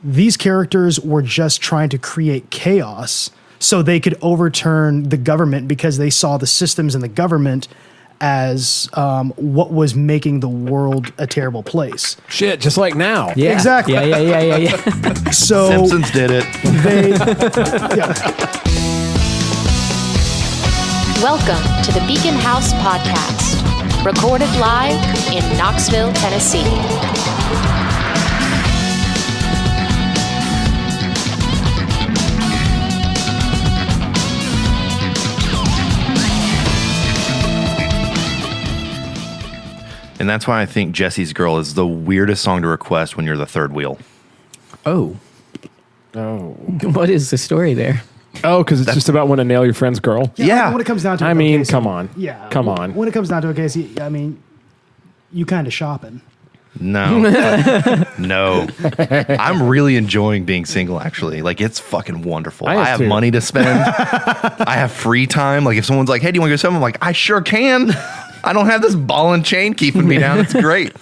these characters were just trying to create chaos so they could overturn the government because they saw the systems in the government as what was making the world a terrible place. Shit, just like now. Yeah. Exactly. Yeah. So Simpsons did it. Welcome to the Beacon House Podcast, recorded live in Knoxville, Tennessee. And that's why I think Jesse's Girl is the weirdest song to request when you're the third wheel. Oh. What is the story there? Oh, because it's just about when to nail your friend's girl. Yeah. When it comes down to it, I mean, Casey, come on. Yeah. Come on. When it comes down to it, Casey, I mean, you kind of shopping. No. No. I'm really enjoying being single, actually. Like, it's fucking wonderful. I have too. money to spend. I have free time. Like, if someone's like, hey, do you want to go something? I'm like, I sure can. I don't have this ball and chain keeping me down. It's great.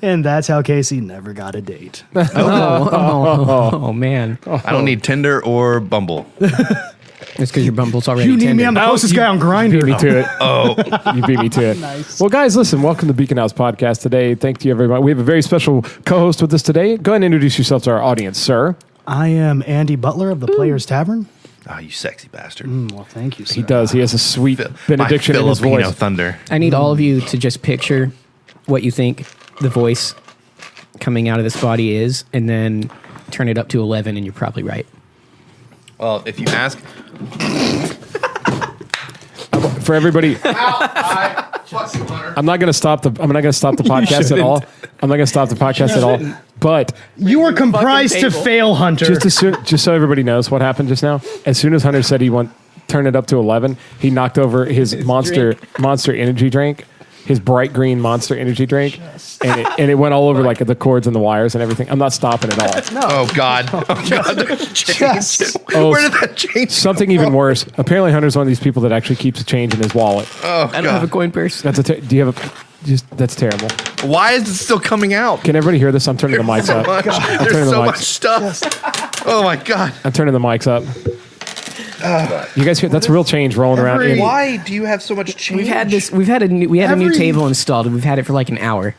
And that's how Casey never got a date. Oh, man. I don't need Tinder or Bumble. It's because your Bumble's already You need me. I'm the tender. closest guy on Grindr. Beat me to it. Oh. You beat me to it. Nice. Well, guys, listen, welcome to Beacon House Podcast today. Thank you, everybody. We have a very special co-host with us today. Go ahead and introduce yourself to our audience, sir. I am Andy Butler of the Players Tavern. Oh, you sexy bastard. Well, thank you, sir. He does. He has a sweet benediction My in his Filipino voice. thunder. I need all of you to just picture what you think the voice coming out of this body is, and then turn it up to 11, and you're probably right. Well, if you ask... For everybody, I'm not going to stop the podcast at all. I'm not going to stop the podcast at all. But You were comprised to fail, Hunter. just so everybody knows what happened just now. As soon as Hunter said he want turn it up to 11, he knocked over his Monster energy drink, his bright green Monster energy drink, and it went all over like the cords and the wires and everything. I'm not stopping at all. No. Oh, God. Oh, God. Where did that change? Something even worse. Apparently, Hunter's one of these people that actually keeps change in his wallet. Oh, I don't have a coin purse. That's do you have a? That's terrible. Why is it still coming out? Can everybody hear this? I'm turning the mics So up. much. turning There's the so mics. much stuff. Oh, my God. I'm turning the mics up. You guys hear? That's real change rolling around. In. Why do you have so much change? We had a new table installed, and we've had it for like an hour.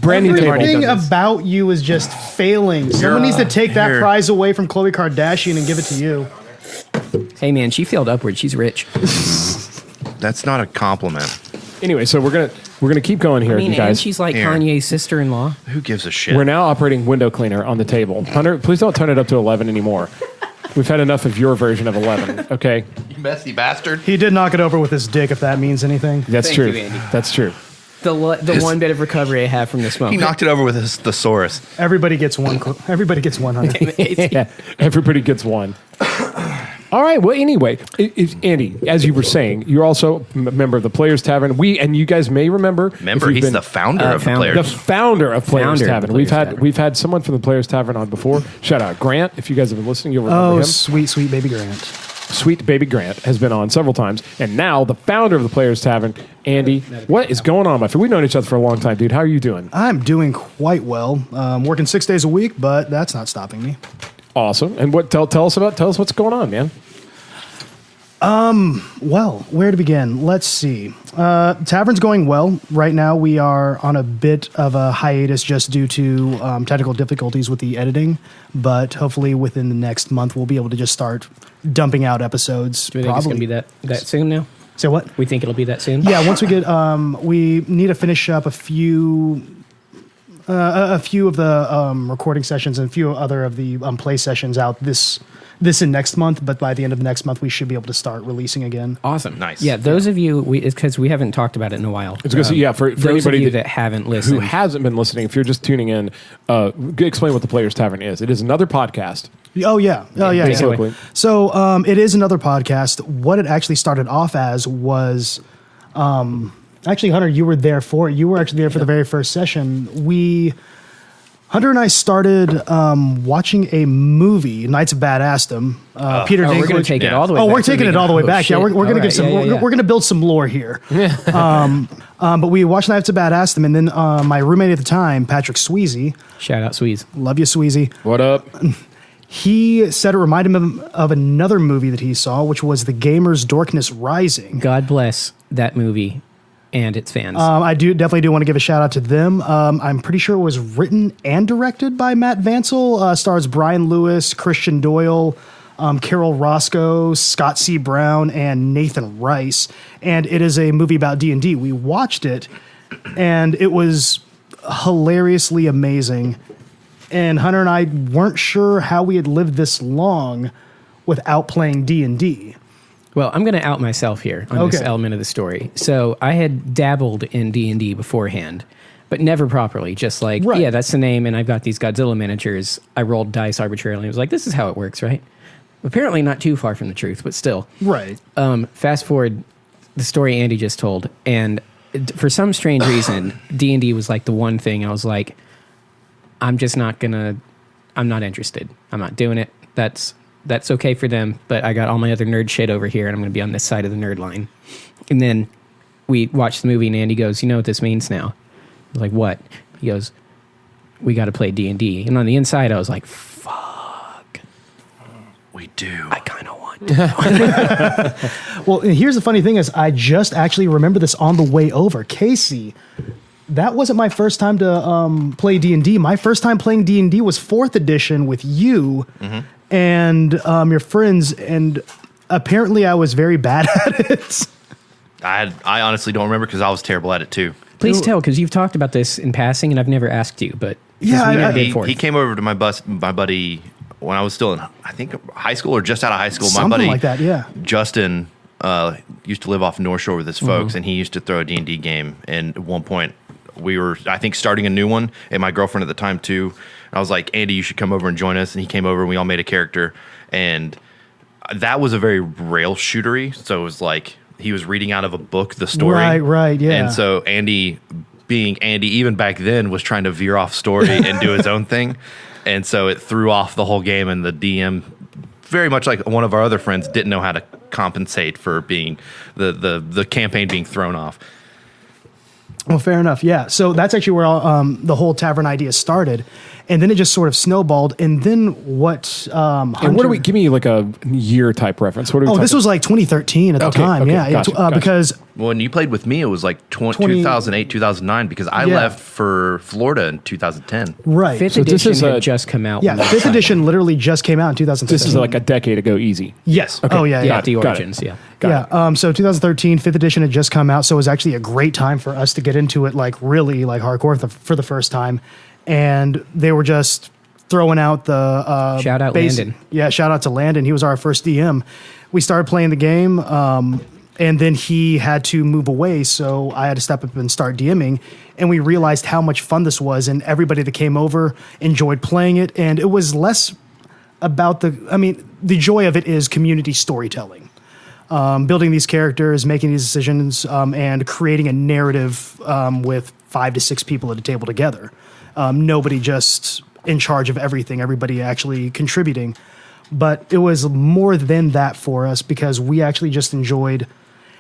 Brand new table. Everything about you is just failing. Someone needs to take that Here. prize away from Khloe Kardashian and give it to you. Hey, man, she failed upward. She's rich. That's not a compliment. Anyway, so we're gonna keep going here, I mean, you guys. and she's like Here. Kanye's sister-in-law. Who gives a shit? We're now operating window cleaner on the table. Hunter, please don't turn it up to 11 anymore. We've had enough of your version of 11. Okay, You messy bastard. He did knock it over with his dick, if that means anything. that's Thank true. you, Andy. That's true. The one bit of recovery I have from the smoke. He knocked it over with his thesaurus. Everybody gets one. Everybody gets 100. Yeah, everybody gets one. All right. Well, anyway, Andy, as you were saying, you're also a member of the Players Tavern. You guys may remember. Remember, if you've he's been the founder of the founder. the Players. founder of Players Founder of Tavern. the Players Tavern. We've had someone from the Players Tavern on before. Shout out Grant. If you guys have been listening, you'll remember Oh, him. sweet, sweet baby Grant. Sweet baby Grant has been on several times, and now the founder of the Players Tavern, Andy. What is going on, my friend? We've known each other for a long time, dude. How are you doing? I'm doing quite well. Working 6 days a week, but that's not stopping me. Awesome. And what? Tell us what's going on, man. Well, where to begin? Let's see. Tavern's going well. Right now, we are on a bit of a hiatus just due to technical difficulties with the editing, but hopefully within the next month, we'll be able to just start dumping out episodes. Do we think it's going to be that soon now? Say what? We think it'll be that soon? Yeah, once we get, we need to finish up a few of the recording sessions and a few other of the play sessions out this and next month. But by the end of next month, we should be able to start releasing again. Awesome. Nice. Yeah, those of you, because we haven't talked about it in a while. It's going to yeah, for those anybody of you that haven't who listened. hasn't been listening, if you're just tuning in, explain what the Players Tavern is. It is another podcast. Oh yeah, basically. So it is another podcast. What it actually started off as was, actually, Hunter, you were there for it. You were actually there for the very first session. Hunter and I started watching a movie, Knights of Badassdom. Peter Dinklage. We're going to take it all the way back. We're taking it all the way back. Shit. Yeah, we're going to give some. We're going to build some lore here. But we watched Knights of Badassdom, and then my roommate at the time, Patrick Sweezy, Shout out, Sweeze. love you, Sweezy. What up? He said it reminded him of another movie that he saw, which was The Gamer's Dorkness Rising. God bless that movie and its fans. I definitely do want to give a shout out to them. I'm pretty sure it was written and directed by Matt Vancel. Stars Brian Lewis, Christian Doyle, Carol Roscoe, Scott C. Brown, and Nathan Rice. And it is a movie about D&D. We watched it, and it was hilariously amazing. And Hunter and I weren't sure how we had lived this long without playing D&D. Well, I'm going to out myself here on this Okay. element of the story. So I had dabbled in D&D beforehand, but never properly. Just like, Right. yeah, that's the name, and I've got these Godzilla miniatures. I rolled dice arbitrarily. I was like, this is how it works, right? Apparently not too far from the truth, but still. Right. Fast forward the story Andy just told, and for some strange reason, D&D was like the one thing I was like, I'm not interested. I'm not doing it. That's okay for them, but I got all my other nerd shit over here, and I'm going to be on this side of the nerd line. And then we watched the movie, and Andy goes, you know what this means now? I was like, what? He goes, we got to play D&D. And on the inside, I was like, fuck. We do. I kind of want to. Well, and here's the funny thing is I just actually remember this on the way over. Casey, that wasn't my first time to play D&D. My first time playing D&D was 4th edition with you and your friends, and apparently I was very bad at it. I honestly don't remember because I was terrible at it too. Please tell, because you've talked about this in passing, and I've never asked you, but Yeah, we I- never did fourth. He came over to my buddy when I was still in, I think, high school or just out of high school. Something my buddy, like that, yeah. Justin, used to live off North Shore with his folks, and he used to throw a D&D game. And at one point, we were, I think, starting a new one, and my girlfriend at the time, too. I was like, Andy, you should come over and join us. And he came over, and we all made a character. And that was a very rail shootery. So it was like he was reading out of a book the story. Right, yeah. And so Andy, being Andy, even back then, was trying to veer off story and do his own thing. And so it threw off the whole game, and the DM, very much like one of our other friends, didn't know how to compensate for being the campaign being thrown off. Well, fair enough. Yeah. So that's actually where the whole tavern idea started. And then it just sort of snowballed. And then what? And what do we give me like a year type reference? What are we Oh, talking this was like 2013 at the time. okay, Yeah. gotcha. Because When you played with me, it was like 2008, 2009, because I Yeah. left for Florida in 2010. right. Fifth So this edition is had a- just come out. Yeah, when that 5th was edition literally just came out in 2013. This is like a decade ago, easy. Yes. Okay. Oh, yeah. Yeah, Yeah. the got it. origins, yeah. Got Yeah. So 2013, 5th edition had just come out. So it was actually a great time for us to get into it, like really like hardcore for the first time. And they were just throwing out the Shout out Landon. Yeah, shout out to Landon. He was our first DM. We started playing the game, and then he had to move away, so I had to step up and start DMing. And we realized how much fun this was, and everybody that came over enjoyed playing it. And it was less about the joy of it is community storytelling. Building these characters, making these decisions, and creating a narrative with 5 to 6 people at a table together. Nobody just in charge of everything, everybody actually contributing. But it was more than that for us because we actually just enjoyed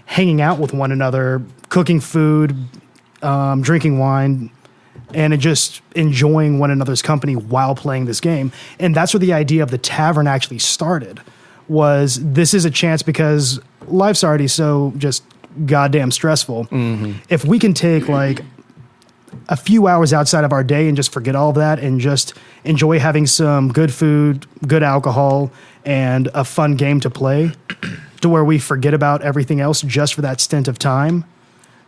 hanging out with one another, cooking food, drinking wine, and just enjoying one another's company while playing this game. And that's where the idea of the tavern actually started, was this is a chance because life's already so just goddamn stressful. If we can take like a few hours outside of our day and just forget all of that and just enjoy having some good food, good alcohol, and a fun game to play to where we forget about everything else just for that stint of time,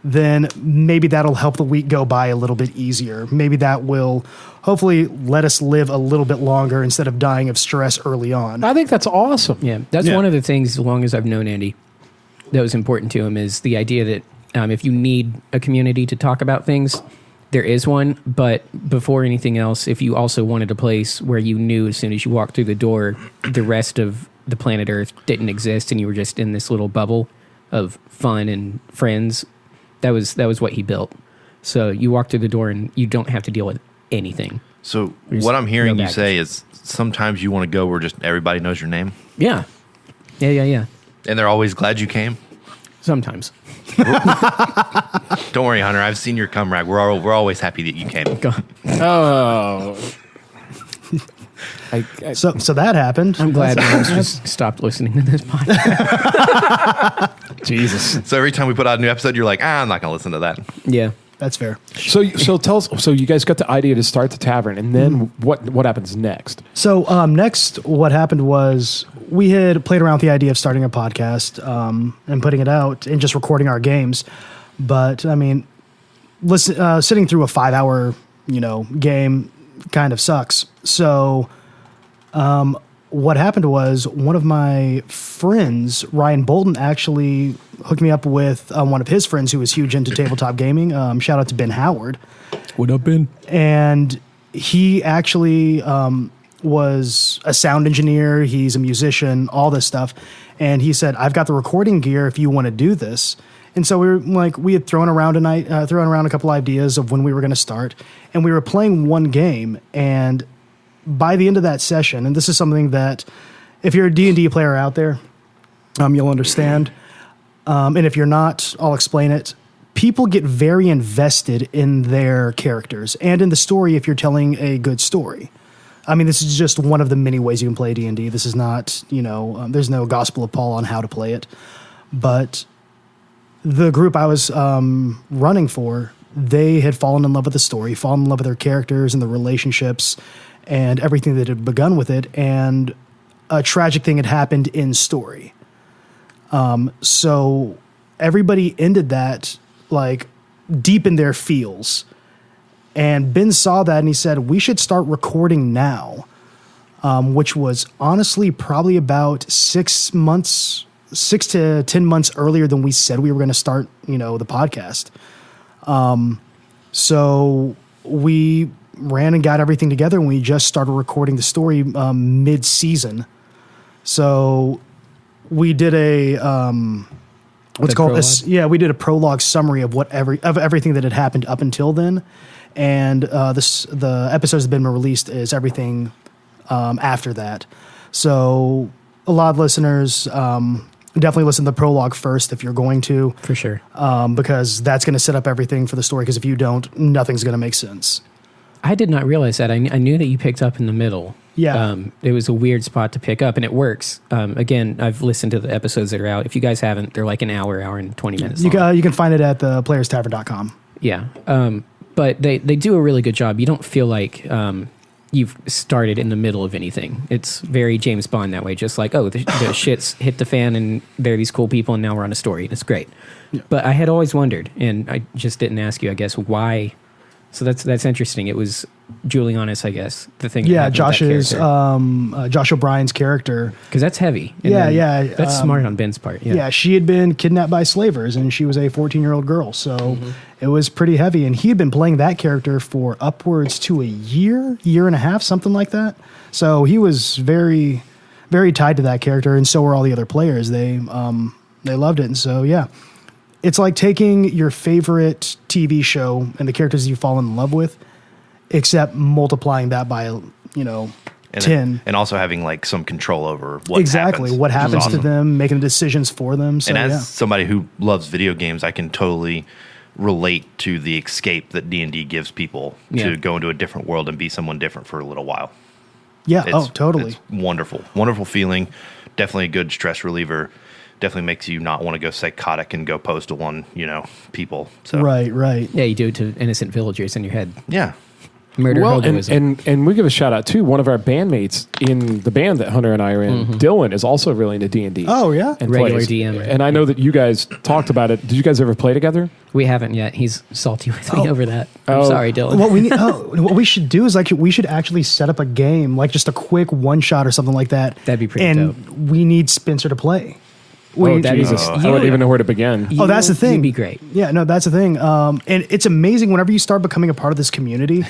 then maybe that'll help the week go by a little bit easier. Maybe that will hopefully let us live a little bit longer instead of dying of stress early on. I think that's awesome. Yeah, that's Yeah. one of the things, as long as I've known Andy, that was important to him, is the idea that if you need a community to talk about things, there is one. But before anything else, if you also wanted a place where you knew as soon as you walked through the door, the rest of the planet Earth didn't exist and you were just in this little bubble of fun and friends, that was what he built. So you walk through the door and you don't have to deal with anything. So There's what I'm hearing no you baggage. say is sometimes you want to go where just everybody knows your name, Yeah. Yeah. and they're always glad you came. Sometimes. Don't worry, Hunter. I've seen your cum rag. We're always happy that you came. Oh. So that happened. I'm glad Mom's just stopped listening to this podcast. Jesus. So every time we put out a new episode, you're like, I'm not going to listen to that. Yeah. That's fair. So tell us. So you guys got the idea to start the tavern, and then what happens next? So next, what happened was we had played around with the idea of starting a podcast and putting it out and just recording our games. But I mean, sitting through a 5-hour game kind of sucks. So what happened was one of my friends, Ryan Bolton, actually hooked me up with one of his friends who was huge into tabletop gaming. Shout out to Ben Howard. What up, Ben? And he actually was a sound engineer. He's a musician, all this stuff. And he said, I've got the recording gear if you want to do this. And so we had thrown around a couple ideas of when we were going to start. And we were playing one game. And by the end of that session, and this is something that if you're a D&D player out there, you'll understand. And if you're not, I'll explain it. People get very invested in their characters and in the story if you're telling a good story. I mean, this is just one of the many ways you can play D&D. This is not, there's no Gospel of Paul on how to play it. But the group I was running for, they had fallen in love with the story, fallen in love with their characters and the relationships and everything that had begun with it. And a tragic thing had happened in story. So everybody ended that like deep in their feels. And Ben saw that and he said, we should start recording now, which was honestly probably about 6 to 10 months earlier than we said we were going to start, the podcast. So we ran and got everything together and we just started recording the story mid-season. So we did we did a prologue summary of everything that had happened up until then. And the episodes that have been released is everything after that. So a lot of listeners definitely listen to the prologue first if you're going to. For sure. Because that's going to set up everything for the story, because if you don't, nothing's going to make sense. I did not realize that. I knew that you picked up in the middle. Yeah. It was a weird spot to pick up, and it works. Again, I've listened to the episodes that are out. If you guys haven't, they're like an hour and 20 minutes long. You can find it at the playerstavern.com. Yeah. But they do a really good job. You don't feel like you've started in the middle of anything. It's very James Bond that way. Just like, the shit's hit the fan and there are these cool people and now we're on a story. It's great. Yeah. But I had always wondered, and I just didn't ask you, I guess, why. So that's interesting. It was Julianus, I guess, the thing. Yeah, Josh O'Brien's character. Because that's heavy. Yeah. That's smart on Ben's part. Yeah, she had been kidnapped by slavers, and she was a 14-year-old girl. So it was pretty heavy. And he had been playing that character for upwards to a year and a half, something like that. So he was very, very tied to that character, and so were all the other players. They loved it. And so, yeah. It's like taking your favorite TV show and the characters you fall in love with, except multiplying that by, 10. And also having like some control over what exactly happens, what happens awesome. to them, making decisions for them. So, and as somebody who loves video games, I can totally relate to the escape that D&D gives people to go into a different world and be someone different for a little while. Yeah, totally. It's wonderful. Wonderful feeling. Definitely a good stress reliever. Definitely makes you not want to go psychotic and go postal on, people. So. Right. Yeah, you do it to innocent villagers in your head. Yeah. Murder, hoboism. And we give a shout out too. One of our bandmates in the band that Hunter and I are in, Dylan, is also really into D&D. Oh yeah, and regular DM. And I know that you guys talked about it. Did you guys ever play together? We haven't yet. He's salty with me over that. I'm sorry, Dylan. What we should do is we should actually set up a game, like just a quick one shot or something like that. That'd be pretty dope. And we need Spencer to play. Jesus! I wouldn't even know where to begin. That's the thing. You'd be great. Yeah, no, that's the thing. And it's amazing whenever you start becoming a part of this community.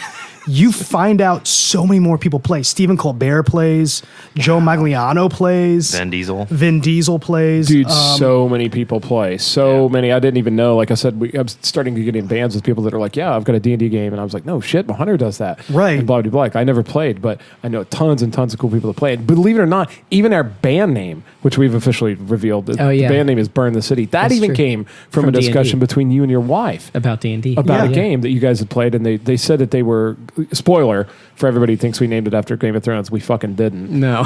you find out so many more people play. Stephen Colbert plays. Joe Magliano plays. Vin Diesel plays. Dude, so many people play. So many. I didn't even know. Like I said, I'm starting to get in bands with people that are like, yeah, I've got a D&D game. And I was like, no shit, Hunter does that. Right. And blah, blah, blah. I never played, but I know tons and tons of cool people that play it. Believe it or not, even our band name, which we've officially revealed, the band name is Burn the City. That even came from a discussion between you and your wife. About D&D. About a game that you guys had played. And they said that they were, spoiler, for everybody who thinks we named it after Game of Thrones. We fucking didn't. No.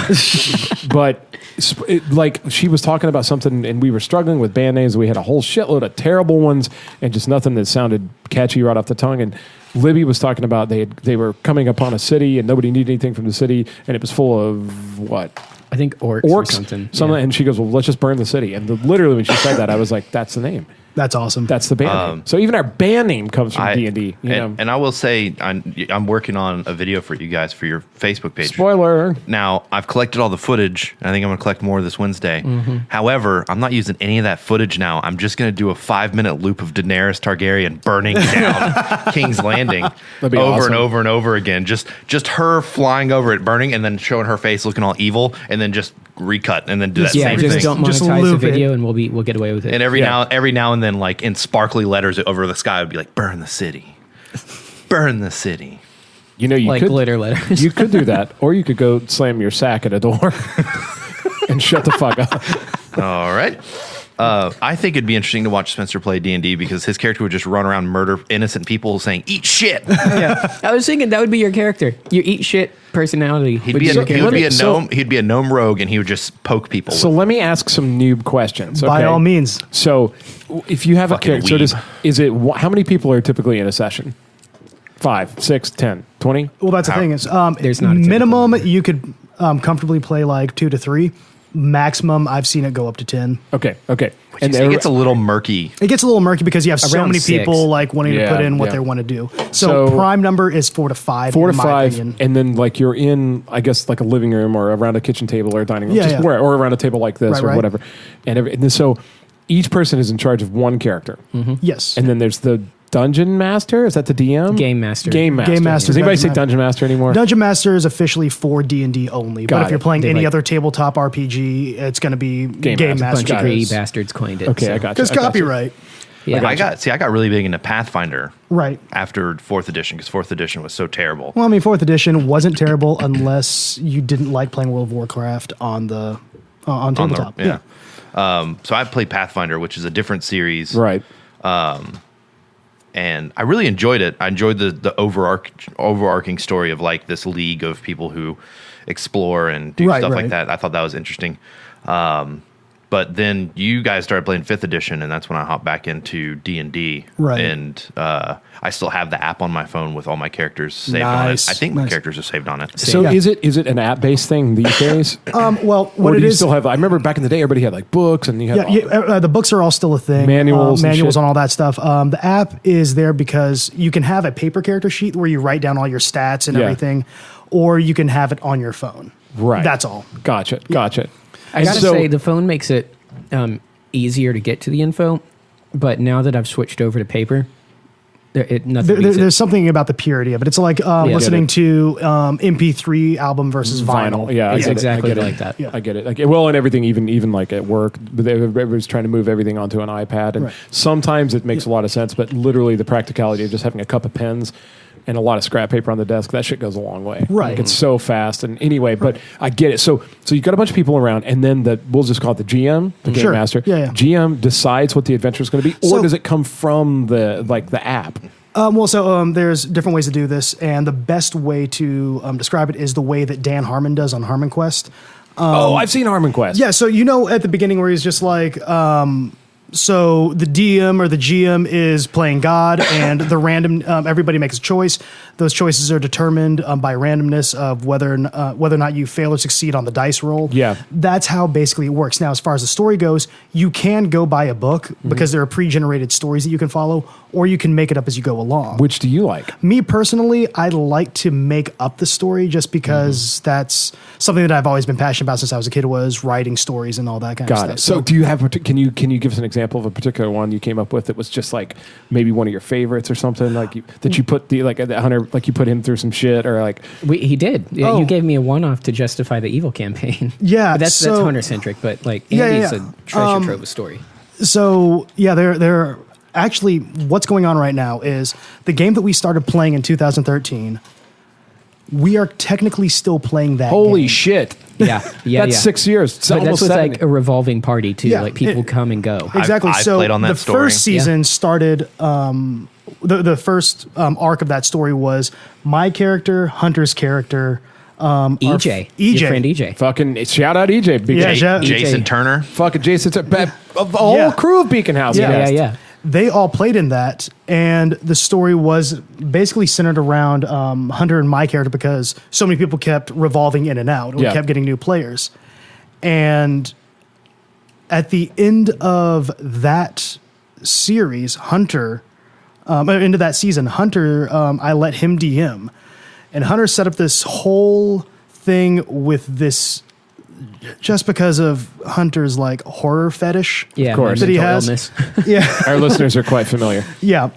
But like she was talking about something and we were struggling with band names. We had a whole shitload of terrible ones and just nothing that sounded catchy right off the tongue. And Libby was talking about they were coming upon a city and nobody needed anything from the city and it was full of what? I think orcs or something. And she goes, well, let's just burn the city. And literally when she said that, I was like, that's the name. That's awesome. That's the band name. So even our band name comes from D&D. And I will say, I'm working on a video for you guys for your Facebook page. Spoiler. Now, I've collected all the footage. I think I'm going to collect more this Wednesday. Mm-hmm. However, I'm not using any of that footage now. I'm just going to do a 5-minute loop of Daenerys Targaryen burning down King's Landing over awesome. and over and over again. Just her flying over it, burning, and then showing her face looking all evil, and then just recut and then do that same thing. Don't monetize the video and we'll get away with it. And every now and then, like in sparkly letters over the sky, would be like, burn the city. Burn the city. You know, you like could, glitter letters. You could do that, or you could go slam your sack at a door and shut the fuck up. All right. I think it'd be interesting to watch Spencer play D&D because his character would just run around murder innocent people saying, eat shit. Yeah. I was thinking that would be your character. Your eat shit personality. He'd be a gnome rogue and he would just poke people. So let me ask some noob questions. By all means. So if you have a Fucking character, how many people are typically in a session? 5, 6, 10, 20? Well, that's the thing is, There's not a minimum you could comfortably play like 2 to 3. Maximum, I've seen it go up to 10. Okay. And it gets a little murky. It gets a little murky because you have so Around many 6. people like wanting to put in what they want to do. So prime number is 4 to 5. 4 to in my 5, opinion. and then like you're in, I guess, like a living room or around a kitchen table or a dining room, or around a table like this or whatever. And then so each person is in charge of one character. Mm-hmm. Yes. And then there's the Dungeon Master? Is that the DM? Game Master. Game Master. Does anybody say Dungeon Master anymore? Dungeon Master is officially for D&D only. But if you're playing any other tabletop RPG, it's going to be Game Master. A bunch of greedy bastards coined it. Okay, I got you. Because copyright. Yeah. I got really big into Pathfinder. Right. After 4th edition, because 4th edition was so terrible. Well, I mean, 4th edition wasn't terrible unless you didn't like playing World of Warcraft on tabletop. So I played Pathfinder, which is a different series. Right. And I really enjoyed it. I enjoyed the overarching story of like this league of people who explore and do stuff like that. I thought that was interesting. But then you guys started playing 5th edition, and that's when I hopped back into D&D. Right. And I still have the app on my phone with all my characters saved on it. I think my characters are saved on it. So is it an app-based thing these days? Well, what it is... still have, I remember back in the day, everybody had like books, and you had the books are all still a thing. Manuals and all that stuff. The app is there because you can have a paper character sheet where you write down all your stats and everything, or you can have it on your phone. Right. That's all. Gotcha. I gotta say, the phone makes it easier to get to the info, but now that I've switched over to paper, there's something about the purity of it. It's like listening to MP3 album versus vinyl. Yeah, it's exactly like that. Yeah. I get it. Like, well, and everything, even like at work, everybody's trying to move everything onto an iPad, and sometimes it makes a lot of sense, but literally the practicality of just having a cup of pens and a lot of scrap paper on the desk, that shit goes a long way. Right. Like, it's so fast. And anyway, but I get it. So you've got a bunch of people around, and then we'll just call it the GM, the Game Master. Yeah. GM decides what the adventure is going to be, or does it come from the app? There's different ways to do this, and the best way to describe it is the way that Dan Harmon does on Harmon Quest. I've seen Harmon Quest. Yeah, so at the beginning where he's just like... So the DM or the GM is playing God, and the random everybody makes a choice. Those choices are determined by randomness of whether or not you fail or succeed on the dice roll. Yeah, that's how basically it works. Now, as far as the story goes, you can go buy a book because there are pre-generated stories that you can follow, or you can make it up as you go along. Which do you like? Me personally, I like to make up the story just because that's something that I've always been passionate about since I was a kid. Was writing stories and all that kind of stuff. Got it. So do you have? Can you give us an example example of a particular one you came up with that was just like maybe one of your favorites or something that you put the Hunter, like you put him through some shit or like he did. Yeah, you gave me a one-off to justify the evil campaign. Yeah, but that's Hunter centric. But like Andy's a treasure trove of story. So yeah, they're actually what's going on right now is the game that we started playing in 2013. We are technically still playing that. Holy game. shit! Yeah, that's 6 years. It's but almost that's with 70. like a revolving party too. Yeah, like people come and go. Exactly. I've so played on that the story. first season started. The first arc of that story was my character, Hunter's character, EJ, your friend EJ. Fucking shout out EJ. Big Yeah, Jason Turner. Fucking Jason Turner. Of the whole crew of Beacon House. Yeah. They all played in that, and the story was basically centered around Hunter and my character because so many people kept revolving in and out. And we kept getting new players. And at the end of that series, Hunter, into that season, Hunter, I let him DM. And Hunter set up this whole thing with this, just because of Hunter's like horror fetish. Yeah, Of course. That he mental has. illness. Yeah. Our listeners are quite familiar. Yeah.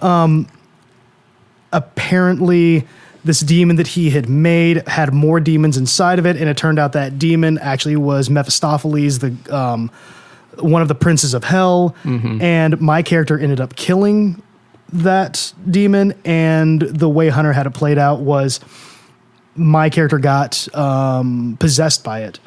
Apparently, this demon that he had made had more demons inside of it, and it turned out that demon actually was Mephistopheles, the one of the princes of hell. And my character ended up killing that demon. And the way Hunter had it played out was my character got possessed by it.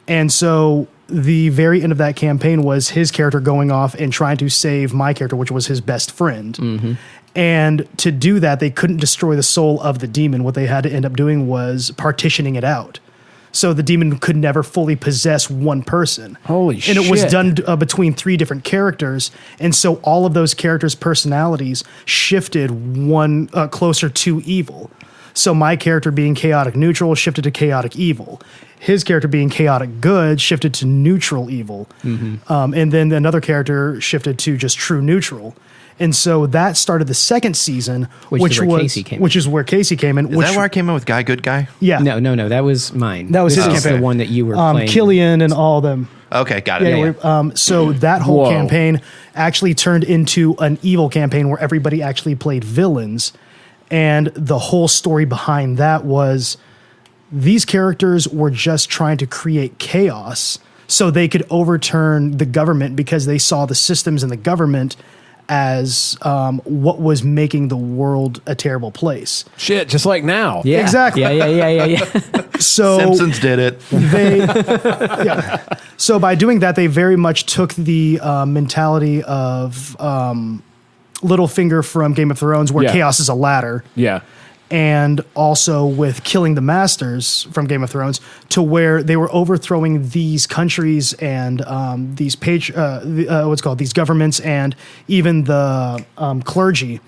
And so the very end of that campaign was his character going off and trying to save my character, which was his best friend. And to do that, they couldn't destroy the soul of the demon. What they had to end up doing was partitioning it out. So the demon could never fully possess one person. Holy shit. And it was done between 3 different characters. And so all of those characters' personalities shifted one closer to evil. So my character being chaotic neutral shifted to chaotic evil. His character being chaotic good shifted to neutral evil. And then another character shifted to just true neutral. And so that started the second season, which is where Casey came in. which is where Casey came in. Is that where I came in with Guy Good Guy? Yeah. No, that was mine. That was this his is campaign. the one that you were playing. Killian and all of them. Okay, got it. Yeah. So that whole Whoa. campaign actually turned into an evil campaign where everybody actually played villains. And the whole story behind that was these characters were just trying to create chaos so they could overturn the government because they saw the systems in the government as what was making the world a terrible place. Shit, just like now. Yeah. Exactly. Yeah. So Simpsons did it. So by doing that, they very much took the mentality of Littlefinger from Game of Thrones, where chaos is a ladder. Yeah. And also with killing the Masters from Game of Thrones, to where they were overthrowing these countries and these these governments and even the clergy.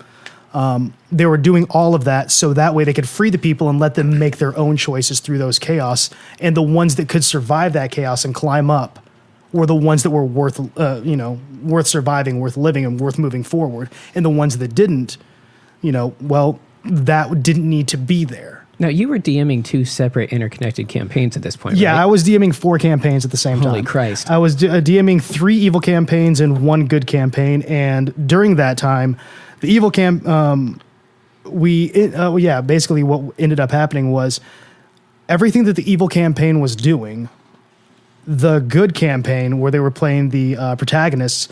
They were doing all of that so that way they could free the people and let them make their own choices through those chaos. And the ones that could survive that chaos and climb up were the ones that were worth surviving, worth living, and worth moving forward. And the ones that didn't, that didn't need to be there. Now, you were DMing 2 separate interconnected campaigns at this point, Yeah, right? I was DMing 4 campaigns at the same time. Holy Christ. I was DMing 3 evil campaigns and 1 good campaign. And during that time, the evil basically what ended up happening was everything that the evil campaign was doing, the good campaign where they were playing the protagonists,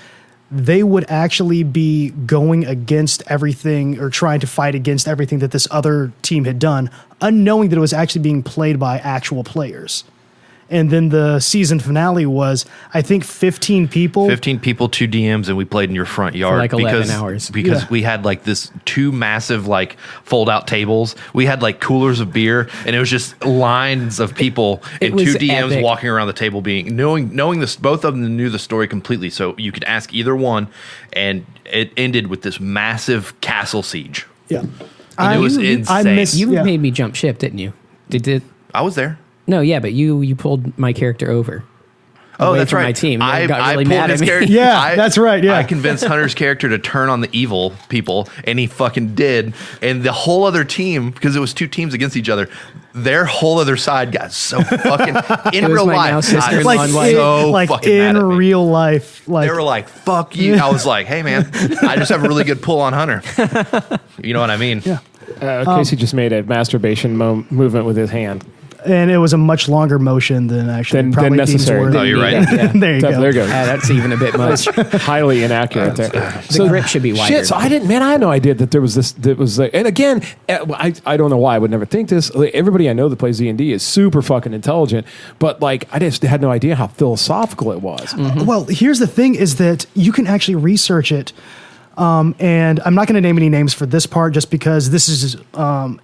they would actually be going against everything or trying to fight against everything that this other team had done, unknowing that it was actually being played by actual players. And then the season finale was, I think, 15 people. 15 people, 2 DMs, and we played in your front yard. For like 11 hours. Because Yeah. we had like this 2 massive like fold-out tables. We had like coolers of beer, and it was just lines of people It and 2 was DMs epic. walking around the table, knowing this. Both of them knew the story completely, so you could ask either one, and it ended with this massive castle siege. Yeah. And it was insane. You Yeah. made me jump ship, didn't you? Did I was there. No, yeah, but you pulled my character over. Oh, away that's from right. my team. I Got really pulled mad his at me. character. Yeah, that's right, yeah. I convinced Hunter's character to turn on the evil people, and he fucking did. And the whole other team, because it was 2 teams against each other, their whole other side got so fucking in It was real my now life. sister-in-law got and like, wife. like fucking in mad at me. real life, like They were like, "Fuck you." I was like, "Hey, man, I just have a really good pull on Hunter." You know what I mean? yeah. Casey just made a masturbation movement with his hand. And it was a much longer motion than actually Than probably necessary. deems worthy. Oh, you're right. Yeah. There you go. There you go. That's even a bit much. Highly inaccurate there. The grip should be wider. Shit, so I had no idea that there was this, that was, and again, I don't know why I would never think this. Like, everybody I know that plays D&D is super fucking intelligent, but like, I just had no idea how philosophical it was. Well, here's the thing is that you can actually research it. And I'm not going to name any names for this part just because this is,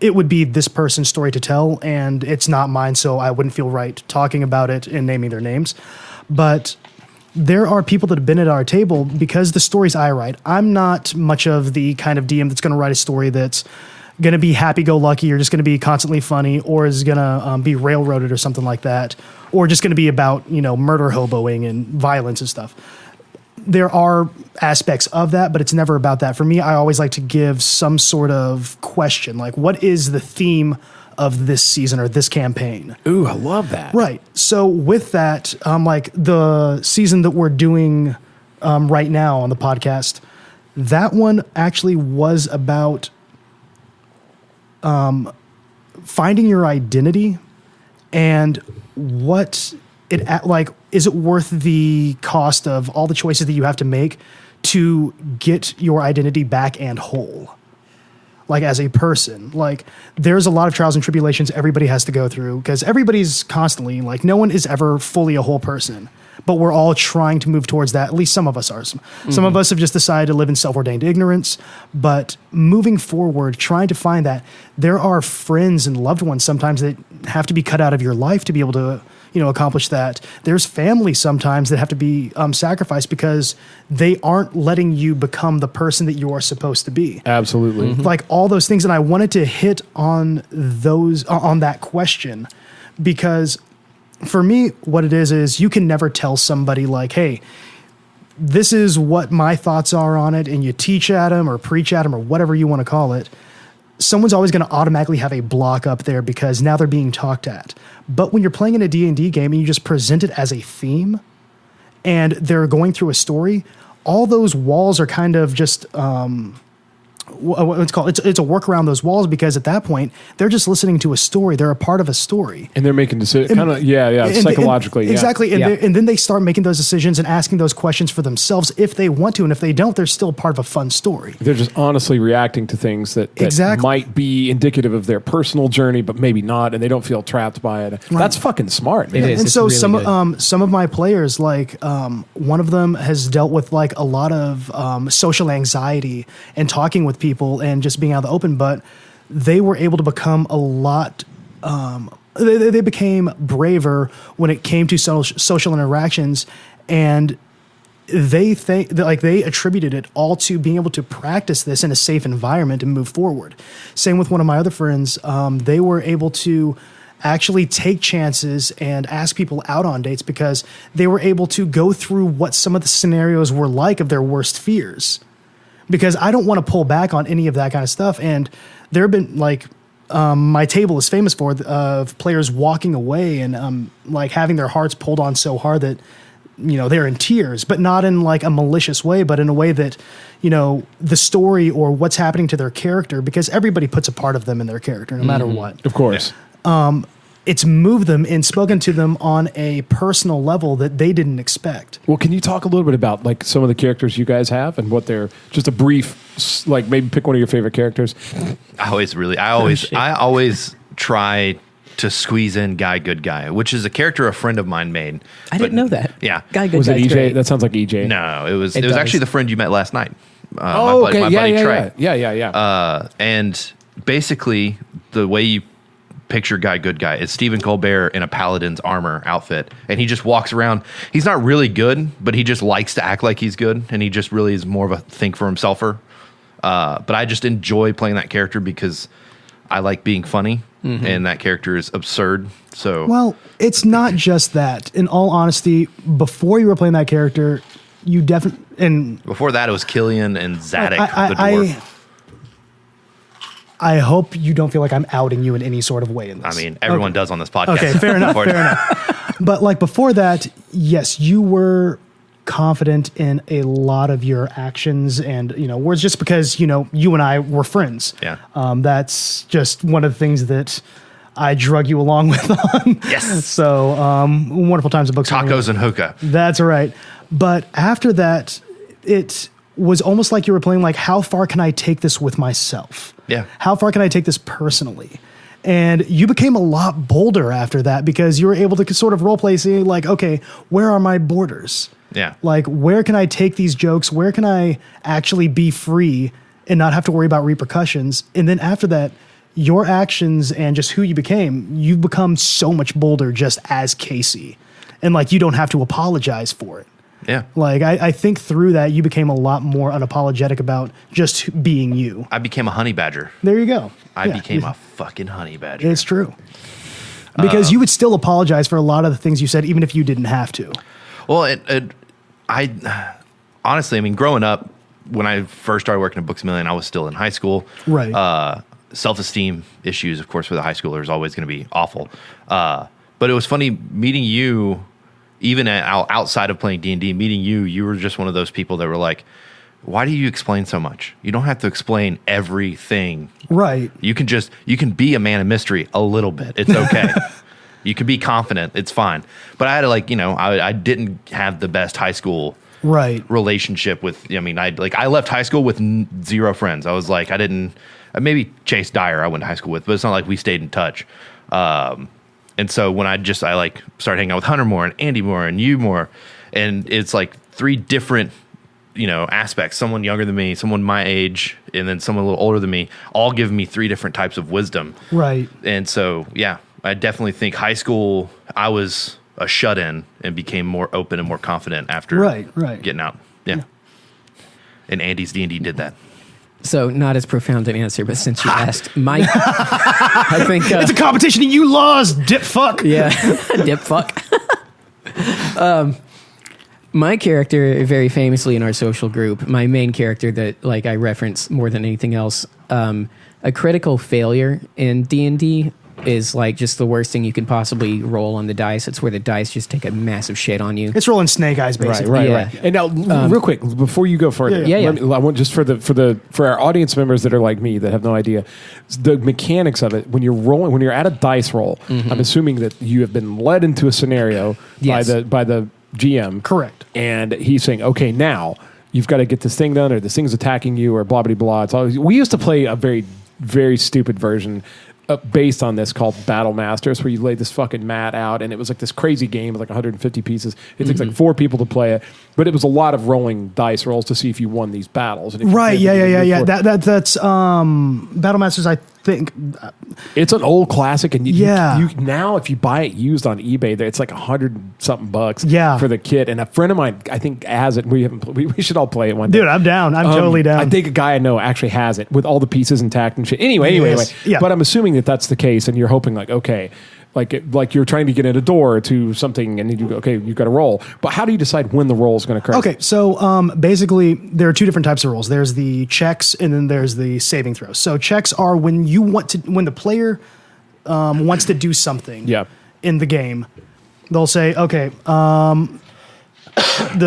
it would be this person's story to tell and it's not mine. So I wouldn't feel right talking about it and naming their names. But there are people that have been at our table because the stories I write, I'm not much of the kind of DM that's going to write a story that's going to be happy-go-lucky or just going to be constantly funny or is going to be railroaded or something like that. Or just going to be about, murder hoboing and violence and stuff. There are aspects of that, but it's never about that. For me, I always like to give some sort of question, like what is the theme of this season or this campaign? Ooh, I love that. Right. So with that, like the season that we're doing right now on the podcast, that one actually was about finding your identity and what it like. Is it worth the cost of all the choices that you have to make to get your identity back and whole? Like as a person, like there's a lot of trials and tribulations everybody has to go through because everybody's constantly like, no one is ever fully a whole person, but we're all trying to move towards that. At least some of us are. Some of us have just decided to live in self-ordained ignorance, but moving forward, trying to find that there are friends and loved ones sometimes that have to be cut out of your life to be able to, accomplish that. There's family sometimes that have to be sacrificed because they aren't letting you become the person that you are supposed to be. Absolutely. Like all those things. And I wanted to hit on those, on that question, because for me, what it is you can never tell somebody like, hey, this is what my thoughts are on it. And you teach at them or preach at them or whatever you want to call it. Someone's always going to automatically have a block up there because now they're being talked at. But when you're playing in a D&D game and you just present it as a theme and they're going through a story, all those walls are kind of just what's called it's a work around those walls because at that point they're just listening to a story. They're a part of a story. And they're making decisions, psychologically. Exactly. And then they start making those decisions and asking those questions for themselves if they want to. And if they don't, they're still part of a fun story. They're just honestly reacting to things that Exactly. might be indicative of their personal journey, but maybe not, and they don't feel trapped by it. Right. That's fucking smart, man. It is. And It's so really good. some of my players, like one of them has dealt with like a lot of social anxiety and talking with people and just being out of the open, but they were able to become a lot. They became braver when it came to social interactions, and they attributed it all to being able to practice this in a safe environment and move forward. Same with one of my other friends. They were able to actually take chances and ask people out on dates because they were able to go through what some of the scenarios were like of their worst fears. Because I don't want to pull back on any of that kind of stuff. And there have been my table is famous for of players walking away and like having their hearts pulled on so hard that they're in tears, but not in like a malicious way, but in a way that the story or what's happening to their character, because everybody puts a part of them in their character no matter what. Of course. It's moved them and spoken to them on a personal level that they didn't expect. Well, can you talk a little bit about like some of the characters you guys have and what they're just a brief, like maybe pick one of your favorite characters? I always try to squeeze in Guy Good Guy, which is a character a friend of mine made. I didn't know that. Yeah. Guy Good Was it Guy's EJ? great. That sounds like EJ. No, it was It actually does. the friend you met last night. Oh, okay. My buddy Trey. Yeah. And basically, the way you picture Guy Good Guy is Stephen Colbert in a paladin's armor outfit, and he just walks around. He's not really good, but he just likes to act like he's good, and he just really is more of a think for himselfer. But I just enjoy playing that character because I like being funny, and that character is absurd. So Well, it's not just that. In all honesty, before you were playing that character, you definitely and before that, it was Killian and Zadok, the I dwarf. I hope you don't feel like I'm outing you in any sort of way in this. I mean, everyone does on this podcast. Okay, fair enough, fair enough. But like before that, yes, you were confident in a lot of your actions and, words just because, you and I were friends. Yeah. That's just one of the things that I drug you along with on. Yes. So, wonderful times at Books. Tacos and hookah. That's right. But after that, it was almost like you were playing like, how far can I take this with myself? Yeah. How far can I take this personally? And you became a lot bolder after that because you were able to sort of role play, saying like, okay, where are my borders? Yeah. Like, where can I take these jokes? Where can I actually be free and not have to worry about repercussions? And then after that, your actions and just who you became, you've become so much bolder just as Casey. And like, you don't have to apologize for it. Yeah. Like, I think through that, you became a lot more unapologetic about just being you. I became a honey badger. There you go. I Yeah. became a fucking honey badger. It's true. Because you would still apologize for a lot of the things you said, even if you didn't have to. Well, I honestly, I mean, growing up, when I first started working at Books A Million, I was still in high school. Right. Self-esteem issues, of course, for the high schooler is always going to be awful. But it was funny meeting you, even outside of playing D&D, meeting you. You were just one of those people that were like, why do you explain so much? You don't have to explain everything. Right. You can be a man of mystery a little bit. It's okay. You can be confident. It's fine. But I had to I didn't have the best high school Right. relationship with, I left high school with zero friends. I was like, maybe Chase Dyer I went to high school with, but it's not like we stayed in touch. And so when I started hanging out with Hunter more and Andy more and you more, and it's like three different, aspects, someone younger than me, someone my age, and then someone a little older than me, all give me three different types of wisdom. Right. And so, yeah, I definitely think high school, I was a shut-in and became more open and more confident after getting out. Yeah. And Andy's D&D did that. So not as profound an answer, but since you asked, Mike, I think It's a competition and you lost, dip fuck. yeah, dip fuck. My character, very famously in our social group, my main character that I reference more than anything else, a critical failure in D&D is just the worst thing you can possibly roll on the dice. It's where the dice just take a massive shit on you. It's rolling snake eyes, basically. Right. Right. And now, real quick, before you go further, Yeah. I want just for our audience members that are like me that have no idea the mechanics of it. When you're rolling, when you're at a dice roll, I'm assuming that you have been led into a scenario by the GM, Correct. and he's saying, okay, now you've got to get this thing done, or this thing's attacking you, or blah blah blah. It's always, we used to play a very very stupid version. Based on this called Battle Masters, where you lay this fucking mat out, and it was like this crazy game with 150 pieces. It takes 4 people to play it, but it was a lot of rolling dice rolls to see if you won these battles. And if Right. you did, Yeah. That's Battle Masters, I think. It's an old classic, and you now if you buy it used on eBay, it's like $100-something for the kit. And a friend of mine, I think, has it. We should all play it one day. Dude, I'm down. I'm totally down. I think a guy I know actually has it with all the pieces intact and shit. Anyway. Yeah. But I'm assuming that that's the case, and you're hoping okay, like you're trying to get in a door to something, and you've got to roll. But how do you decide when the roll is going to occur? Okay, so basically there are 2 different types of rolls. There's the checks, and then there's the saving throws. So checks are when the player wants to do something in the game. They'll say, okay, the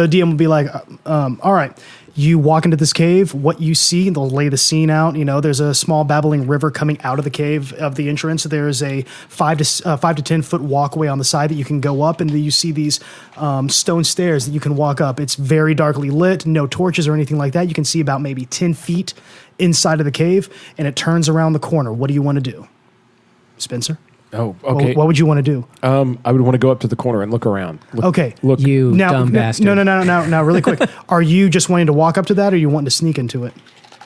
DM will be like, all right, you walk into this cave, what you see, they'll lay the scene out. There's a small babbling river coming out of the cave of the entrance. There's a 5 to 10 foot walkway on the side that you can go up, and then you see these stone stairs that you can walk up. It's very darkly lit, no torches or anything like that. You can see about maybe 10 feet inside of the cave, and it turns around the corner. What do you want to do, Spencer? Oh, okay. What would you want to do? I would want to go up to the corner and look around. Look. You dumb bastard. No, now, really quick. Are you just wanting to walk up to that, or are you wanting to sneak into it?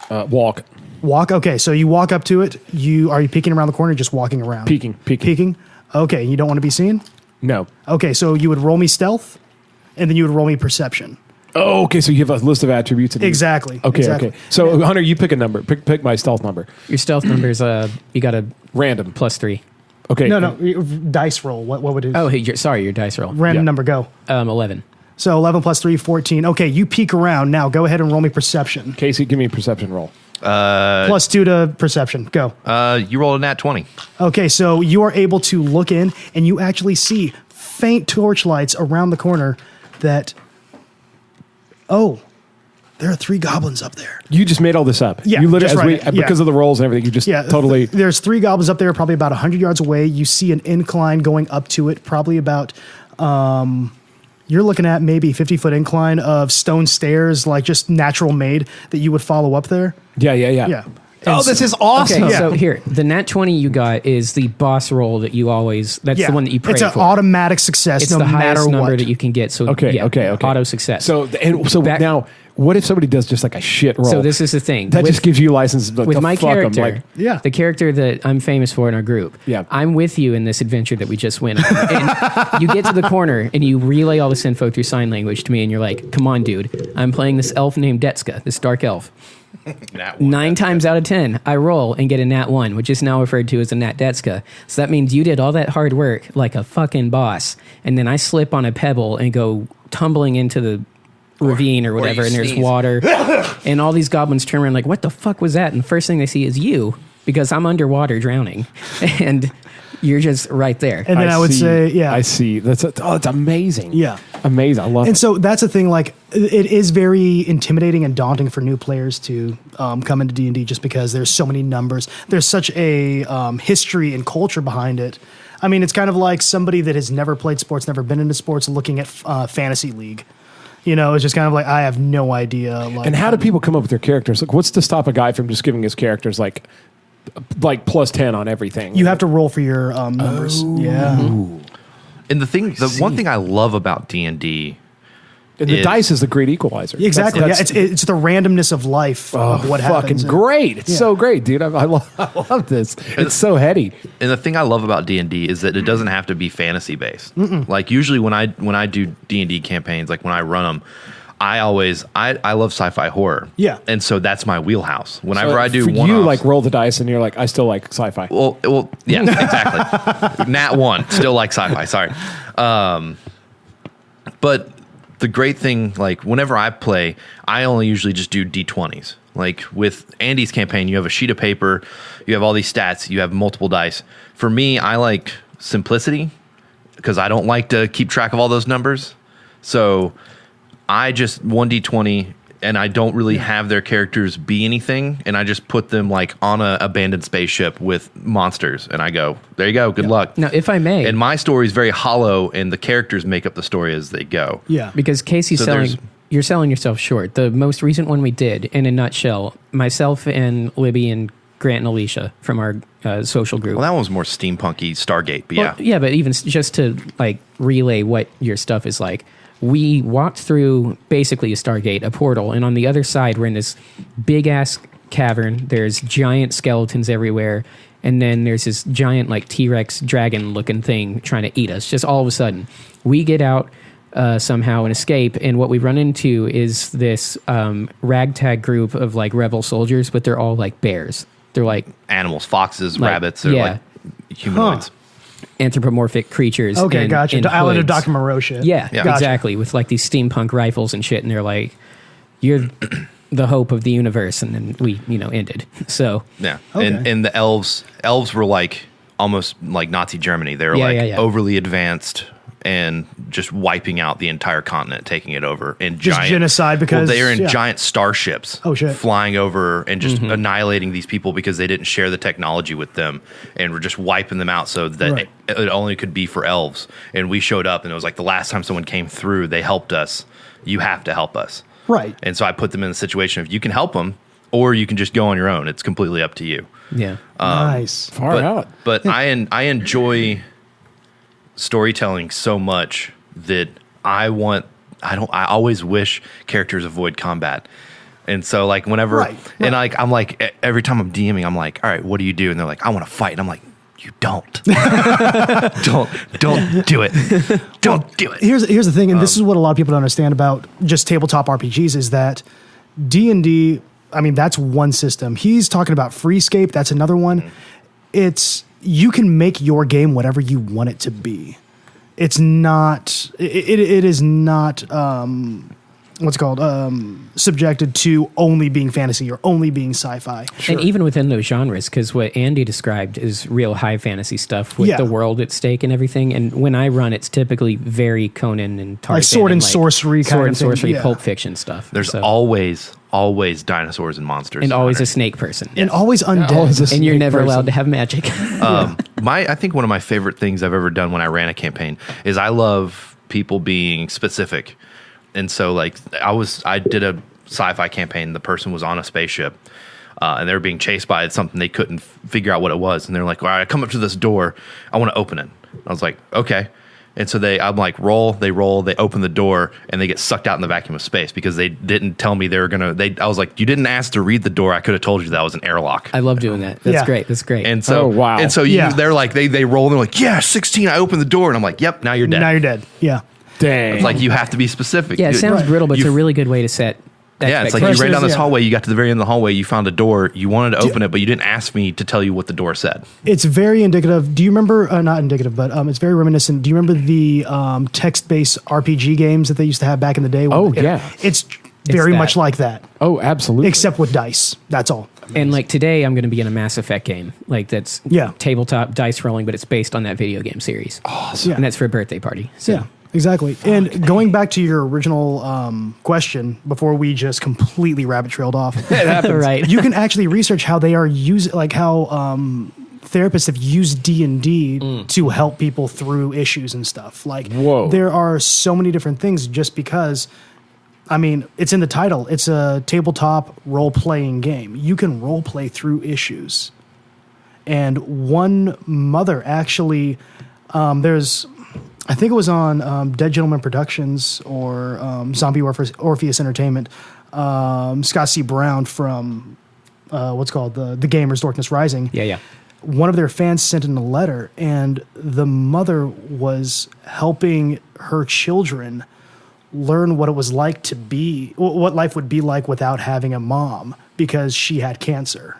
Walk. Walk. Okay, so you walk up to it. Are you peeking around the corner, or just walking around? Peeking. Okay, you don't want to be seen? No. Okay, so you would roll me stealth, and then you would roll me perception. Oh, okay. So you have a list of attributes. Exactly. Okay. So Hunter, you pick a number. Pick my stealth number. Your stealth number is you got a random +3. Okay. No, dice roll. What would it? Oh, hey, your dice roll. Random number, go. 11. So 11 + 3, 14. Okay, you peek around. Now go ahead and roll me perception. Casey, give me a perception roll. +2 to perception. Go. You rolled a nat 20. Okay, so you are able to look in, and you actually see faint torchlights around the corner that, there are 3 goblins up there. You just made all this up. Yeah, You literally, just right. because of the rolls and everything, you just totally. There's 3 goblins up there, probably about 100 yards away. You see an incline going up to it, probably about, you're looking at maybe 50-foot incline of stone stairs, like just natural made, that you would follow up there. Yeah. Yeah. Oh, this is awesome. Okay, Yeah. so here, the nat 20 you got is the boss roll that you always, that's the one that you pray It's an for. automatic success, It's no the matter highest number what. that you can get. So Okay. auto success. So Back- now, what if somebody does just like a shit roll? So this is the thing. that just gives you license to with my fuck 'em, character, like, Yeah. the character that I'm famous for in our group, Yeah. I'm with you in this adventure that we just went on. And you get to the corner and you relay all this info through sign language to me, and you're like, come on, dude, I'm playing this elf named Detska, this dark elf. Nat 1. 9 times out of 10, I roll and get a nat 1, which is now referred to as a nat Detska. So that means you did all that hard work like a fucking boss, and then I slip on a pebble and go tumbling into the ravine or whatever, you and there's sneeze. water, and all these goblins turn around like, what the fuck was that? And the first thing they see is you, because I'm underwater drowning, and you're just right there. And then I would say, yeah. I see. It's amazing. Yeah. Amazing. I love And it. so that's the thing, like, it is very intimidating and daunting for new players to come into D&D just because there's so many numbers. There's such a history and culture behind it. I mean, it's kind of like somebody that has never played sports, never been into sports, looking at Fantasy League. You know, it's just kind of like, I have no idea. Like, And how do people come up with their characters? Like, what's to stop a guy from just giving his characters like +10 on everything? You have to roll for your numbers. Yeah. And the one thing I love about D&D, And the is- dice is the great equalizer. Exactly. That's- It's the randomness of life of what fucking happens. great. It's Yeah. so great, dude. I love this. It's so heady. and the thing I love about D&D is that it doesn't have to be fantasy based. Like usually when I do D&D campaigns, like when I run them, I love sci-fi horror. Yeah. And so that's my wheelhouse. Whenever So I do for one, you like roll the dice and you're like, I still like sci-fi. well, yeah, exactly. Nat 1, still like sci-fi. Sorry. But the great thing, like whenever I play, I only usually just do D20s. Like with Andy's campaign, you have a sheet of paper, you have all these stats, you have multiple dice. For me, I like simplicity because I don't like to keep track of all those numbers. So I just 1D20, and I don't really have their characters be anything, and I just put them like on an abandoned spaceship with monsters, and I go, there you go, good luck. Now, if I may, And my story is very hollow, and the characters make up the story as they go. Yeah. because Casey's So selling, there's- you're selling yourself short. The most recent one we did, in a nutshell, myself and Libby and Grant and Alicia from our social group. Well, that one was more steampunky Stargate, but Well, yeah. but even just to like relay what your stuff is like, we walked through basically a Stargate, a portal, and on the other side we're in this big ass cavern. There's giant skeletons everywhere, and then there's this giant like T-Rex dragon looking thing trying to eat us. Just all of a sudden, we get out somehow and escape, and what we run into is this ragtag group of like rebel soldiers, but they're all like bears. They're like Animals, foxes, Like, rabbits, they're yeah. like humanoids. anthropomorphic creatures. Okay, gotcha. in Island of hoods. Dr. Moreau shit. Yeah, Yeah. Gotcha. exactly. With like these steampunk rifles and shit, and they're like, "You're the hope of the universe," and then we, ended. So Yeah. Okay. And the elves were like almost like Nazi Germany. They were Yeah, like yeah. overly advanced and just wiping out the entire continent, taking it over, and Just giant genocide because- they are in yeah. giant starships. Oh, shit. Flying over and just Mm-hmm. annihilating these people because they didn't share the technology with them, and were just wiping them out so that Right. it only could be for elves. And we showed up, and it was like the last time someone came through, they helped us. You have to help us. Right. And so I put them in the situation of you can help them, or you can just go on your own. It's completely up to you. yeah, Nice. Far out. But I enjoy storytelling so much that I always wish characters avoid combat. And so like whenever Right. and like I'm like every time I'm DMing, I'm like, all right, what do you do? And they're like, I want to fight. And I'm like, you don't. don't do it. Don't do it. Here's the thing, and this is what a lot of people don't understand about just tabletop RPGs is that D&D, I mean, that's one system. He's talking about Freescape, that's another one. It's, you can make your game whatever you want it to be. It's not, it is not what's it called, subjected to only being fantasy or only being sci-fi. And even within those genres, because what Andy described is real high fantasy stuff with Yeah. the world at stake and everything. And when I run, it's typically very Conan and Tarzan. Like sword and sorcery kind sword of and thing, sorcery, yeah. Pulp Fiction stuff. There's So- always dinosaurs and monsters. and always a Hunter. snake person. And always undead. always a And you're snake never person. allowed to have magic. I think one of my favorite things I've ever done when I ran a campaign is I love people being specific. And so like I did a sci-fi campaign. The person was on a spaceship and they were being chased by something they couldn't figure out what it was. And they're like, all right, I come up to this door. I want to open it. I was like, okay. And so I'm like, roll, they open the door, and they get sucked out in the vacuum of space because they didn't tell me they were going to, I was like, you didn't ask to read the door. I could have told you that was an airlock. I love doing that. That's Yeah. great. That's great. And so, Oh, wow. And so Yeah. they're like, they roll, and they're like, yeah, 16. I opened the door, and I'm like, yep, now you're dead. Now you're dead. Yeah. Dang. It's like you have to be specific. yeah, it sounds Right. brutal, but it's You- a really good way to set. Yeah, it's like you ran down this hallway. You got to the very end of the hallway. You found a door. You wanted to open it, but you didn't ask me to tell you what the door said. It's very indicative. Do you remember, not indicative, but it's very reminiscent. Do you remember the text-based RPG games that they used to have back in the day? Oh, yeah. It's very that. much like that, Oh, absolutely. except with dice. That's all. And like today, I'm going to be in a Mass Effect game. Like that's Yeah. tabletop dice rolling, but it's based on that video game series. awesome. Yeah. And that's for a birthday party. So. Yeah, exactly. And going back to your original question, before we just completely rabbit trailed off, right. you can actually research how they are using, like how therapists have used D&D to help people through issues and stuff. Like, Whoa. there are so many different things just because. I mean, it's in the title. It's a tabletop role-playing game. You can role-play through issues. And one mother actually, I think it was on Dead Gentleman Productions or Zombie Orpheus Entertainment, Scott C. Brown from, what's called, the Gamers Darkness Rising. Yeah. One of their fans sent in a letter, and the mother was helping her children learn what it was like to be, what life would be like without having a mom because she had cancer.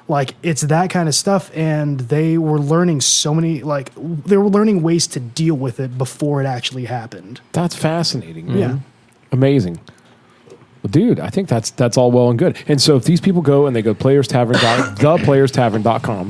Like, it's that kind of stuff, and they were learning they were learning ways to deal with it before it actually happened. That's fascinating. Man. Yeah. Amazing. Well, dude, I think that's all well and good. And so if these people go and they go thePlayersTavern.com, ThePlayersTavern.com.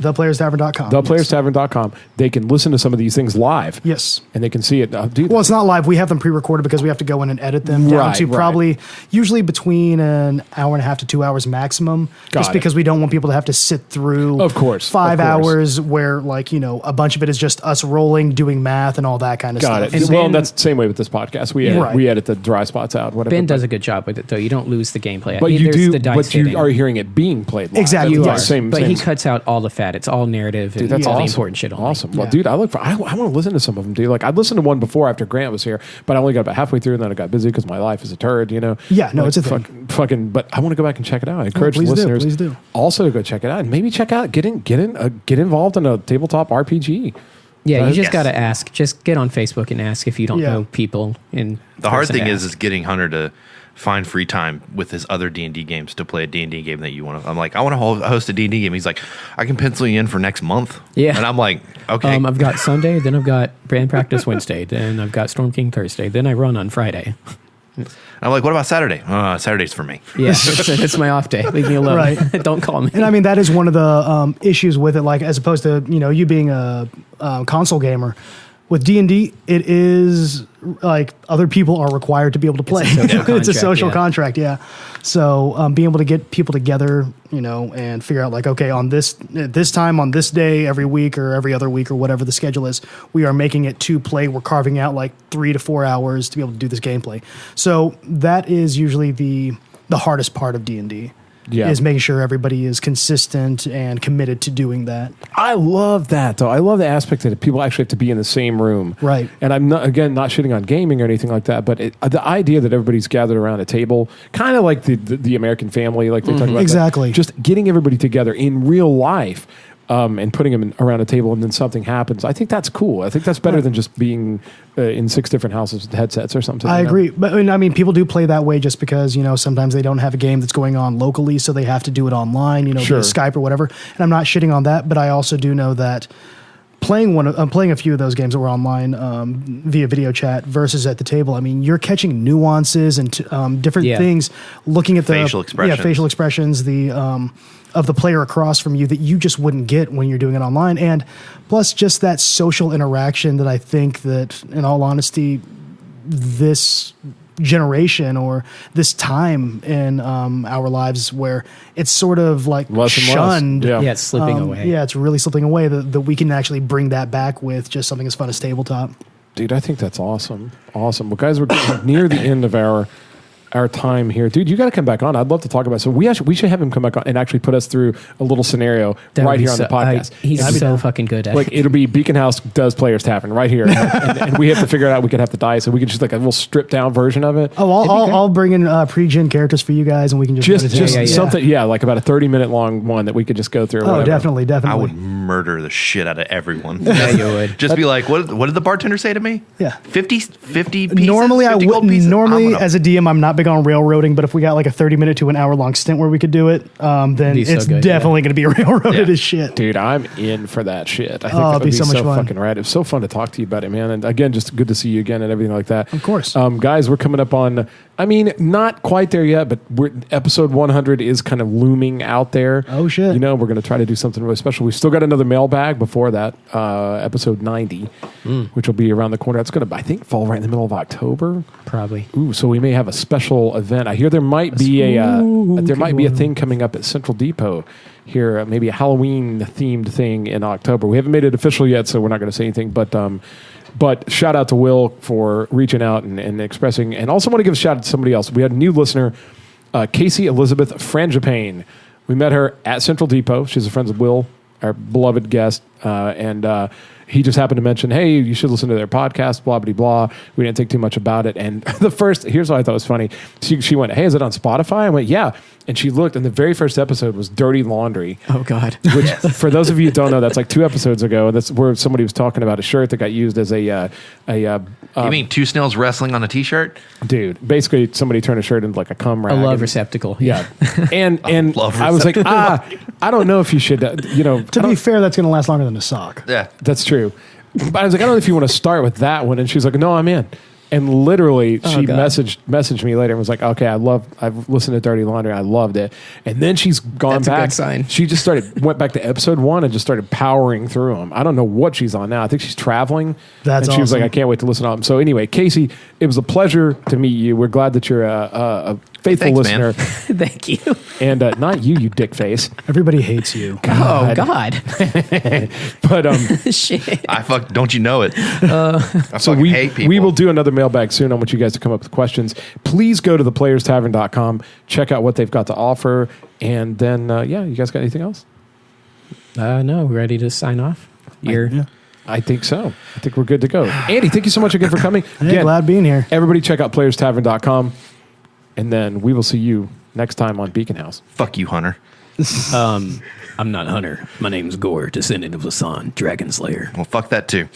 thePlayersTavern.com, they can listen to some of these things live. Yes. And they can see it. Dude, Well, it's not live. We have them pre-recorded because we have to go in and edit them down Right, to right. probably usually between an hour and a half to 2 hours maximum. Got Just it. because we don't want people to have to sit through, Of course, 5 of course. hours where, like, a bunch of it is just us rolling, doing math, and all that kind of got stuff. it. And Well, Ben- that's the same way with this podcast. We edit, Right. we edit the dry spots out. Whatever. Ben but- does a good job with it, though. You don't lose the gameplay. But you There's do. the dice But you hitting. are hearing it being played live. Exactly, That's You the are, Same. but same. he cuts out all the fat. It's all narrative and Dude, that's all awesome. the important shit. Only. Awesome. Well, Yeah. dude, I want to listen to some of them, dude. Like, I listened to one before after Grant was here, but I only got about halfway through, and then I got busy because my life is a turd, Yeah, no, Like, it's a thing. Fucking, but I want to go back and check it out. I encourage please do, listeners please do. also to go check it out, and maybe check out get involved in a tabletop RPG. Yeah, you just Yes. got to ask. Just get on Facebook and ask if you don't Yeah. know people. The hard thing is getting Hunter to find free time with his other D&D games to play a D&D game that you want to. I'm like, I want to host a D&D game. He's like, I can pencil you in for next month. Yeah. And I'm like, okay. I've got Sunday, then I've got band practice Wednesday, then I've got Storm King Thursday, then I run on Friday. I'm like, what about Saturday? Saturday's for me. Yeah, it's my off day. Leave me alone. Right. Don't call me. And I mean, that is one of the issues with it, like, as opposed to, you being a console gamer. With D&D, it is like other people are required to be able to play. It's a social contract, yeah. So being able to get people together, and figure out, like, okay, on this time, on this day, every week or every other week or whatever the schedule is, we are making it to play. We're carving out like 3 to 4 hours to be able to do this gameplay. So that is usually the hardest part of D&D. Yeah. Is making sure everybody is consistent and committed to doing that. I love that, though. I love the aspect that people actually have to be in the same room. Right. And I'm not shitting on gaming or anything like that, but the idea that everybody's gathered around a table, kind of like the American family, like they talk about. Exactly. Just getting everybody together in real life and putting them around a table and then something happens. I think that's cool. I think that's better than just being in 6 different houses with headsets or something. I agree. But I mean, people do play that way just because, sometimes they don't have a game that's going on locally, so they have to do it online, Sure. via Skype or whatever. And I'm not shitting on that, but I also do know that I'm playing a few of those games that were online via video chat versus at the table. I mean, you're catching nuances and different things, looking at the facial expressions, the of the player across from you that you just wouldn't get when you're doing it online, and plus just that social interaction that I think that, in all honesty, this generation or this time in our lives where it's sort of like less and shunned. less. Yeah, it's slipping away. Yeah, it's really slipping away that we can actually bring that back with just something as fun as tabletop. Dude, I think that's awesome. Awesome. Well, guys, we're getting near the end of our time here. Dude, you got to come back on. I'd love to talk about it. So we should have him come back on and actually put us through a little scenario right here on the podcast. He's so fucking good at like, it. it'll be Beacon House does Players Tavern right here. and we have to figure it out. We could have to dice, so we could just like a little stripped down version of it. Oh, I'll bring in pre-gen characters for you guys, and we can Just meditate. something, like about a 30-minute long one that we could just go through. Oh, definitely. I would murder the shit out of everyone. Yeah, you would. Just be like, what did the bartender say to me? Yeah. 50 pieces? Normally, 50 gold wouldn't. pieces? Normally, as a DM, I'm not big on railroading, but if we got like a 30-minute to an hour-long stint where we could do it, then Be so it's good, definitely going to be railroaded Yeah. as shit. Dude, I'm in for that shit. I think it'd that would be be so much fun. fucking rad. It's so fun to talk to you about it, man. And again, just good to see you again and everything like that. Of course. Guys, we're coming up on, not quite there yet, but episode 100 is kind of looming out there. Oh, shit. You know, we're going to try to do something really special. We've still got another mailbag before that, episode 90, which will be around the corner. That's going to, I think, fall right in the middle of October. Probably. Ooh, so we may have a special event. I hear there might be a thing coming up at Central Depot here, maybe a Halloween themed thing in October. We haven't made it official yet, so we're not going to say anything. But shout out to Will for reaching out and expressing. And also want to give a shout out to somebody else. We had a new listener, Casey Elizabeth Frangipane. We met her at Central Depot. She's a friend of Will, our beloved guest, and he just happened to mention, hey, you should listen to their podcast, blah, blah, blah. We didn't think too much about it. And here's what I thought was funny. She went, hey, is it on Spotify? I went, yeah. And she looked, and the very first episode was Dirty Laundry. Oh, God. Which, for those of you who don't know, that's like 2 episodes ago. That's where somebody was talking about a shirt that got used as you mean 2 snails wrestling on a T-shirt? Dude, basically somebody turned a shirt into like a cum rag. A love receptacle. Yeah. And love I was like, I don't know if you should, To be fair, that's going to last longer than a sock. Yeah. That's true. But I was like, I don't know if you want to start with that one. And she was like, no, I'm in. And literally, she messaged me later and was like, okay, I've listened to Dirty Laundry. I loved it. And then she's gone That's a back. good sign. She just went back to episode 1 and just started powering through them. I don't know what she's on now. I think she's traveling. That's And she was like, awesome. I can't wait to listen to them. So anyway, Casey, it was a pleasure to meet you. We're glad that you're a faithful Thanks, listener. man. Thank you. And not you dick face. Everybody hates you. Oh, God. But Shit. Don't you know it? I so fucking hate people. we will do another mailbag soon. I want you guys to come up with questions. Please go to theplayerstavern.com, check out what they've got to offer, and then you guys got anything else? No, ready to sign off? I think so. I think we're good to go. Andy, thank you so much again for coming. Hey, Again, glad being here. everybody check out playerstavern.com, and then we will see you next time on Beacon House. Fuck you, Hunter. I'm not Hunter. My name's Gore, descendant of Lasan, Dragon Slayer. Well, fuck that too.